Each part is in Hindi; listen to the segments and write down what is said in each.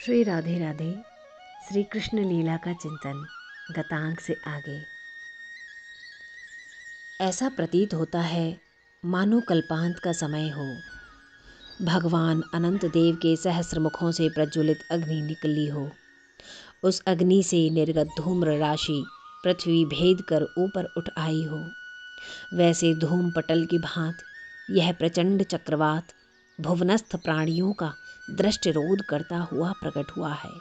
श्री राधे राधे। श्री कृष्ण लीला का चिंतन गतांक से आगे। ऐसा प्रतीत होता है मानो कल्पांत का समय हो। भगवान अनंत देव के सहस्र मुखों से प्रज्वलित अग्नि निकली हो। उस अग्नि से निर्गत धूम्र राशि पृथ्वी भेद कर ऊपर उठ आई हो। वैसे धूम पटल की भांति यह प्रचंड चक्रवात भुवनस्थ प्राणियों का दृष्टिरोध करता हुआ प्रकट हुआ है।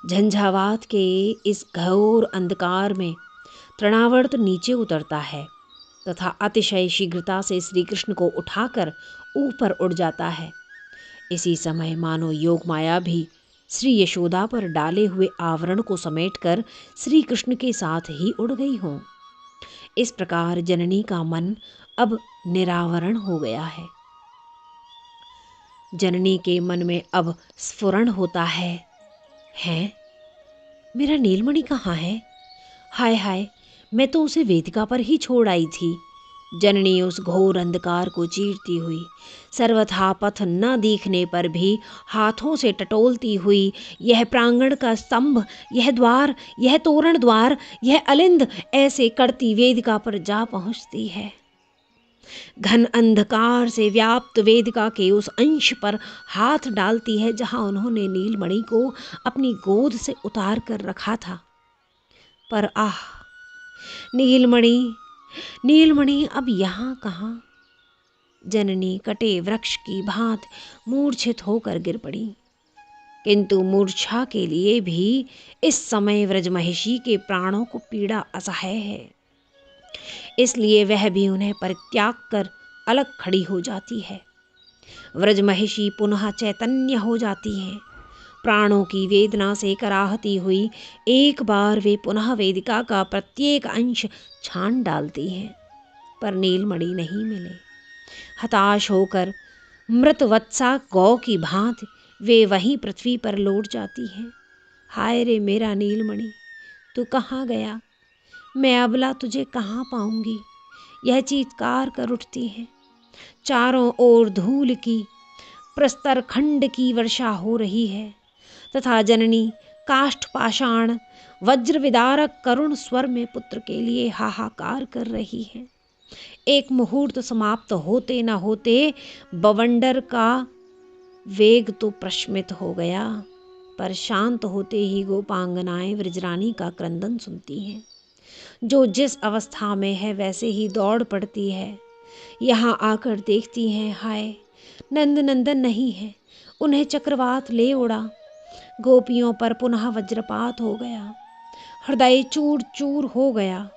झंझावात के इस घोर अंधकार में तृणावर्त नीचे उतरता है तथा अतिशय शीघ्रता से श्री कृष्ण को उठाकर ऊपर उड़ जाता है। इसी समय मानो योग माया भी श्री यशोदा पर डाले हुए आवरण को समेटकर श्री कृष्ण के साथ ही उड़ गई हो। इस प्रकार जननी का मन अब निरावरण हो गया है। जननी के मन में अब स्फुरण होता है, मेरा नीलमणि कहाँ है? हाय हाय, मैं तो उसे वेदिका पर ही छोड़ आई थी। जननी उस घोर अंधकार को चीरती हुई, सर्वथा पथ न दिखने पर भी हाथों से टटोलती हुई यह प्रांगण का स्तंभ, यह द्वार, यह तोरण द्वार, यह अलिंद ऐसे करती वेदिका पर जा पहुंचती है। घन अंधकार से व्याप्त वेदिका के उस अंश पर हाथ डालती है जहां उन्होंने नीलमणि को अपनी गोद से उतार कर रखा था। पर आह, नीलमणि अब यहाँ कहाँ? जननी कटे वृक्ष की भांति मूर्छित होकर गिर पड़ी। किंतु मूर्छा के लिए भी इस समय व्रजमहिषी के प्राणों को पीड़ा असह्य है, इसलिए वह भी उन्हें परित्याग कर अलग खड़ी हो जाती है। व्रजमहिषी पुनः चैतन्य हो जाती हैं। प्राणों की वेदना से कराहती हुई एक बार वे पुनः वेदिका का प्रत्येक अंश छान डालती हैं, पर नीलमणि नहीं मिले। हताश होकर मृतवत्सा गौ की भांति वे वहीं पृथ्वी पर लौट जाती हैं। हाय रे मेरा नीलमणि, तू कहाँ गया? मैं अबला तुझे कहाँ पाऊंगी? यह चीत्कार कर उठती है। चारों ओर धूल की प्रस्तर खंड की वर्षा हो रही है तथा जननी काष्ठ पाषाण वज्र विदारक करुण स्वर में पुत्र के लिए हाहाकार कर रही है। एक मुहूर्त समाप्त होते न होते बवंडर का वेग तो प्रशमित हो गया, पर शांत होते ही गोपांगनाएं व्रजरानी का क्रंदन सुनती हैं। जो जिस अवस्था में है वैसे ही दौड़ पड़ती है। यहाँ आकर देखती हैं, हाय, नंद नंदन नहीं है, उन्हें चक्रवात ले उड़ा। गोपियों पर पुनः वज्रपात हो गया, हृदय चूर चूर हो गया।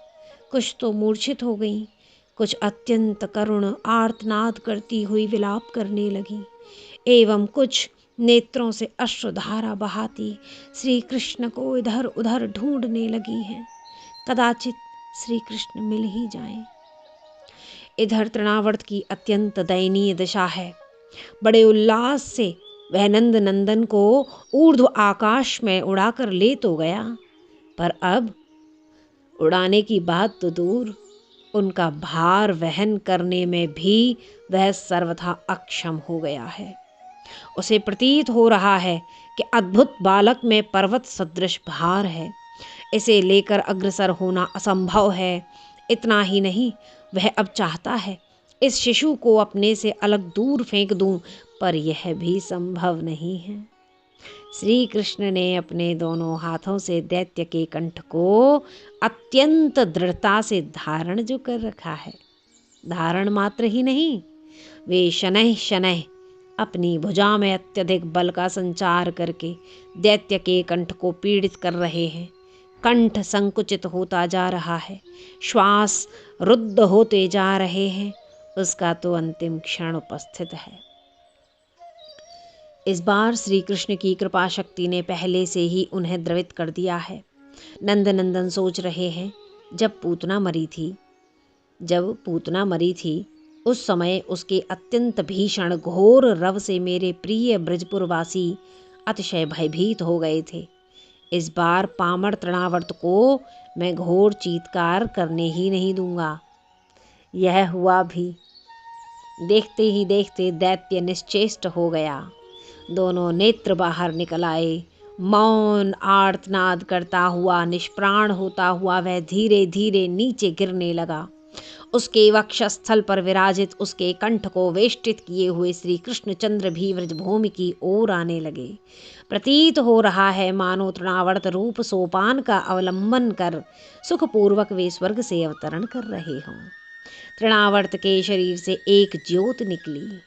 कुछ तो मूर्छित हो गई, कुछ अत्यंत करुण आर्तनाद करती हुई विलाप करने लगी, एवं कुछ नेत्रों से अश्रुधारा बहाती श्री कृष्ण को इधर उधर ढूंढने लगी हैं। कदाचित श्री कृष्ण मिल ही जाएं। इधर तृणावर्त की अत्यंत दयनीय दशा है। बड़े उल्लास से वह नंद नंदन को ऊर्ध्व आकाश में उड़ाकर ले तो गया, पर अब उड़ाने की बात तो दूर, उनका भार वहन करने में भी वह सर्वथा अक्षम हो गया है। उसे प्रतीत हो रहा है कि अद्भुत बालक में पर्वत सदृश भार है, इसे लेकर अग्रसर होना असंभव है। इतना ही नहीं, वह अब चाहता है इस शिशु को अपने से अलग दूर फेंक दूं, पर यह भी संभव नहीं है। श्री कृष्ण ने अपने दोनों हाथों से दैत्य के कंठ को अत्यंत दृढ़ता से धारण जो कर रखा है, धारण मात्र ही नहीं, वे शनैः शनैः अपनी भुजा में अत्यधिक बल का संचार करके दैत्य के कंठ को पीड़ित कर रहे हैं। कंठ संकुचित होता जा रहा है, श्वास रुद्ध होते जा रहे हैं, उसका तो अंतिम क्षण उपस्थित है। इस बार श्री कृष्ण की कृपा शक्ति ने पहले से ही उन्हें द्रवित कर दिया है। नंद नंदन सोच रहे हैं, जब पूतना मरी थी उस समय उसके अत्यंत भीषण घोर रव से मेरे प्रिय ब्रजपुरवासी अतिशय भयभीत हो गए थे। इस बार पामर तृणावर्त को मैं घोर चीत्कार करने ही नहीं दूंगा। यह हुआ भी। देखते ही देखते दैत्य निश्चेष्ट हो गया। दोनों नेत्र बाहर निकल आए। मौन आर्तनाद करता हुआ, निष्प्राण होता हुआ वह धीरे धीरे नीचे गिरने लगा। उसके वक्षस्थल पर विराजित, उसके कंठ को वेष्टित किए हुए श्री कृष्णचंद्र भी व्रजभूमि की ओर आने लगे। प्रतीत हो रहा है मानो तृणावर्त रूप सोपान का अवलंबन कर सुखपूर्वक वे स्वर्ग से अवतरण कर रहे हों। तृणावर्त के शरीर से एक ज्योत निकली,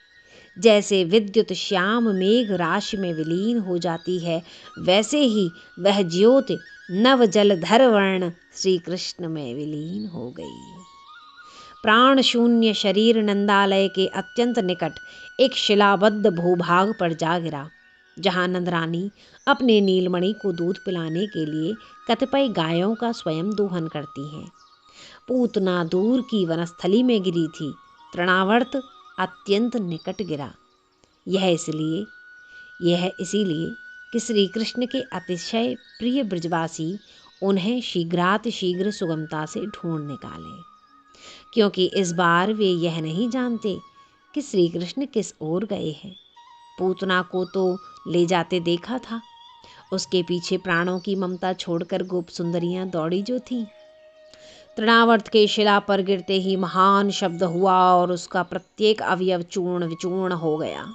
जैसे विद्युत श्याम मेघ राशि में विलीन हो जाती है, वैसे ही वह ज्योत नव जलधर वर्ण श्री कृष्ण में विलीन हो गई। प्राण शून्य शरीर नंदालय के अत्यंत निकट एक शिलाबद्ध भूभाग पर जा गिरा, जहाँ नंदरानी अपने नीलमणि को दूध पिलाने के लिए कतिपय गायों का स्वयं दोहन करती हैं। पूतना दूर की वनस्थली में गिरी थी, तृणावर्त अत्यंत निकट गिरा। यह इसीलिए कि श्री कृष्ण के अतिशय प्रिय ब्रजवासी उन्हें शीघ्रातिशीघ्र सुगमता से ढूंढ निकाले, क्योंकि इस बार वे यह नहीं जानते कि श्री कृष्ण किस ओर गए हैं। पूतना को तो ले जाते देखा था, उसके पीछे प्राणों की ममता छोड़कर गोप सुंदरियां दौड़ी जो थीं। तृणावर्त के शिला पर गिरते ही महान शब्द हुआ और उसका प्रत्येक अवयव चूर्ण विचूर्ण हो गया।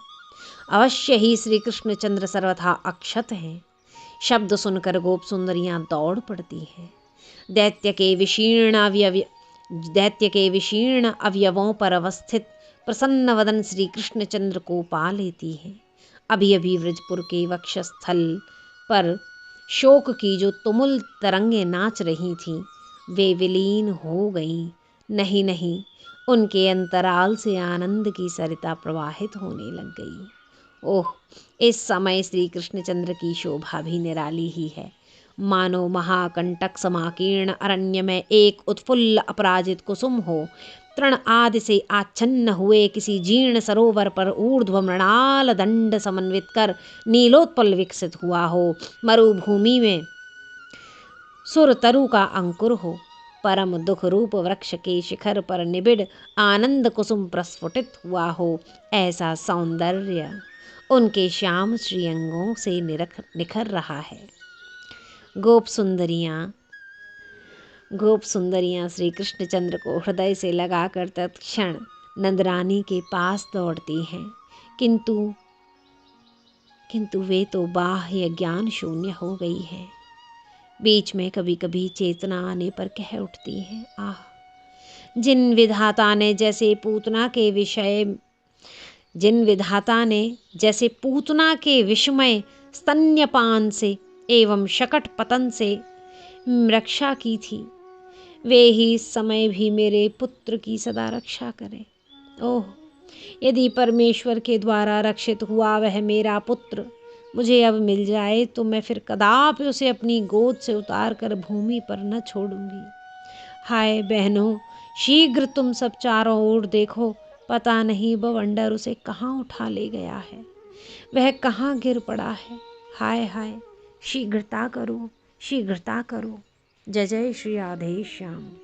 अवश्य ही श्री कृष्णचंद्र सर्वथा अक्षत हैं। शब्द सुनकर गोप सुंदरियां दौड़ पड़ती हैं। दैत्य के विशीर्ण अवयवों पर अवस्थित प्रसन्न वदन श्री कृष्णचंद्र को पा लेती हैं। अभी अभी व्रजपुर के वक्षस्थल पर शोक की जो तुमुल तरंगें नाच रही थीं, वे विलीन हो गईं। नहीं नहीं, उनके अंतराल से आनंद की सरिता प्रवाहित होने लग गई। ओह, इस समय श्री कृष्णचंद्र की शोभा भी निराली ही है। मानो महाकंटक समाकीर्ण अरण्य में एक उत्फुल्ल अपराजित कुसुम हो, तृण आदि से आच्छन्न हुए किसी जीर्ण सरोवर पर ऊर्ध्व मृणाल दंड समन्वित कर नीलोत्पल विकसित हुआ हो, मरुभूमि में सुरतरु का अंकुर हो, परम दुख रूप वृक्ष के शिखर पर निबिड़ आनंद कुसुम प्रस्फुटित हुआ हो, ऐसा सौंदर्य उनके श्याम श्रीअंगों से निखर रहा है। गोप सुंदरियां श्री कृष्णचंद्र को हृदय से लगाकर तत्क्षण नंदरानी के पास दौड़ती हैं, किंतु वे तो बाह्य ज्ञान शून्य हो गई है। बीच में कभी कभी चेतना आने पर कह उठती है, आह, जिन विधाता ने जैसे पूतना के विस्मय स्तन्यपान से एवं शकट पतन से रक्षा की थी, वे ही इस समय भी मेरे पुत्र की सदा रक्षा करें। ओह, यदि परमेश्वर के द्वारा रक्षित हुआ वह मेरा पुत्र मुझे अब मिल जाए तो मैं फिर कदापि उसे अपनी गोद से उतार कर भूमि पर न छोड़ूंगी। हाय बहनों, शीघ्र तुम सब चारों ओर देखो, पता नहीं बवंडर उसे कहाँ उठा ले गया है, वह कहाँ गिर पड़ा है। हाय हाय, शीघ्रता करो, शीघ्रता करो। जय जय श्री राधे श्याम।